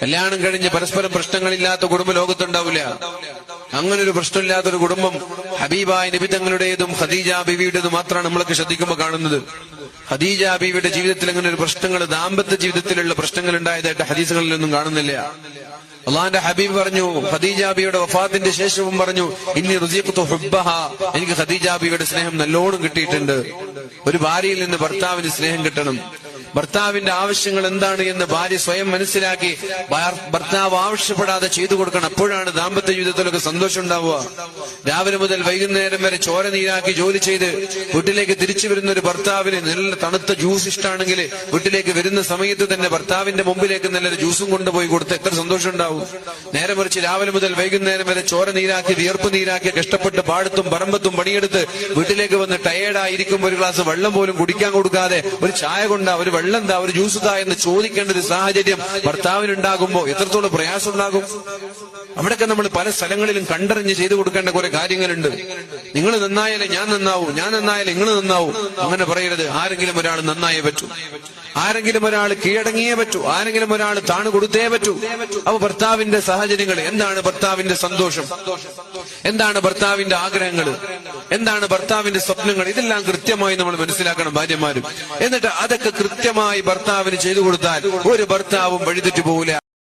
കല്യാണം കഴിഞ്ഞ് പരസ്പരം പ്രശ്നങ്ങളില്ലാത്ത കുടുംബം ലോകത്തുണ്ടാവില്ല. അങ്ങനൊരു പ്രശ്നമില്ലാത്തൊരു കുടുംബം ഹബീബായ നബി തങ്ങളുടേതും ഖദീജ ബീവിയുടേതും മാത്രമാണ് നമ്മളൊക്കെ ശ്രദ്ധിക്കുമ്പോൾ കാണുന്നത്. ഖദീജ ബീവിയുടെ ജീവിതത്തിൽ അങ്ങനെ ഒരു പ്രശ്നങ്ങൾ, ദാമ്പത്യ ജീവിതത്തിലുള്ള പ്രശ്നങ്ങൾ ഉണ്ടായതായിട്ട് ഹദീസുകളിലൊന്നും കാണുന്നില്ല. അള്ളാന്റെ ഹബീബ് പറഞ്ഞു, ഖദീജ ബീവിയുടെ വഫാത്തിന്റെ ശേഷവും പറഞ്ഞു, ഇന്നി റുസിഖ്തു ഹുബ്ബഹ, എനിക്ക് ഖദീജ ബീവിയുടെ സ്നേഹം നല്ലോണം കിട്ടിയിട്ടുണ്ട്. ഒരു ഭാര്യയിൽ നിന്ന് ഭർത്താവിന് സ്നേഹം കിട്ടണം. ഭർത്താവിന്റെ ആവശ്യങ്ങൾ എന്താണ് എന്ന് ഭാര്യ സ്വയം മനസ്സിലാക്കി ഭർത്താവ് ആവശ്യപ്പെടാതെ ചെയ്തു കൊടുക്കണം. അപ്പോഴാണ് ദാമ്പത്യ ജീവിതത്തിലൊക്കെ സന്തോഷം ഉണ്ടാവുക. രാവിലെ മുതൽ വൈകുന്നേരം വരെ ചോര നീരാക്കി ജോലി ചെയ്ത് വീട്ടിലേക്ക് തിരിച്ചു വരുന്ന ഒരു ഭർത്താവിന് നല്ല തണുത്ത ജ്യൂസ് ഇഷ്ടമാണെങ്കിൽ വീട്ടിലേക്ക് വരുന്ന സമയത്ത് തന്നെ ഭർത്താവിന്റെ മുമ്പിലേക്ക് നല്ലൊരു ജ്യൂസും കൊണ്ടുപോയി കൊടുത്ത് എത്ര സന്തോഷം ഉണ്ടാവും. നേരെ മറിച്ച് രാവിലെ മുതൽ വൈകുന്നേരം വരെ ചോര നീരാക്കി വിയർപ്പ് നീരാക്കി കഷ്ടപ്പെട്ട് പാടത്തും പറമ്പത്തും പണിയെടുത്ത് വീട്ടിലേക്ക് വന്ന് ടയേർഡായിരിക്കുമ്പോൾ ഒരു ഗ്ലാസ് വെള്ളം പോലും കുടിക്കാൻ കൊടുക്കാതെ ഒരു ചായ കൊണ്ടാ, ഒരു വെള്ളം എന്താ, ഒരു ജ്യൂസ് താ എന്ന് ചോദിക്കേണ്ട ഒരു സാഹചര്യം ഭർത്താവിനുണ്ടാകുമ്പോ എത്രത്തോളം പ്രയാസം ഉണ്ടാകും. അവിടെയൊക്കെ നമ്മൾ പല സ്ഥലങ്ങളിലും കണ്ടറിഞ്ഞ് ചെയ്തു കൊടുക്കേണ്ട കുറെ കാര്യങ്ങളുണ്ട്. നിങ്ങൾ നന്നായാലേ ഞാൻ നന്നാവൂ, ഞാൻ നന്നായാലേ നിങ്ങൾ നന്നാവൂ, അങ്ങനെ പറയരുത്. ആരെങ്കിലും ഒരാൾ നന്നായേ പറ്റൂ, ആരെങ്കിലും ഒരാൾ കീഴടങ്ങിയേ പറ്റൂ, ആരെങ്കിലും ഒരാൾ താണു കൊടുത്തേ പറ്റൂ. അപ്പൊ ഭർത്താവിന്റെ സാഹചര്യങ്ങൾ എന്താണ്, ഭർത്താവിന്റെ സന്തോഷം എന്താണ്, ഭർത്താവിന്റെ ആഗ്രഹങ്ങൾ എന്താണ്, ഭർത്താവിന്റെ സ്വപ്നങ്ങൾ, ഇതെല്ലാം കൃത്യമായി നമ്മൾ മനസ്സിലാക്കണം ഭാര്യമാരും. എന്നിട്ട് അതൊക്കെ കൃത്യമായി ഭർത്താവിന് ചെയ്തു കൊടുത്താൽ ഒരു ഭർത്താവും വഴിതെറ്റു പോകില്ല.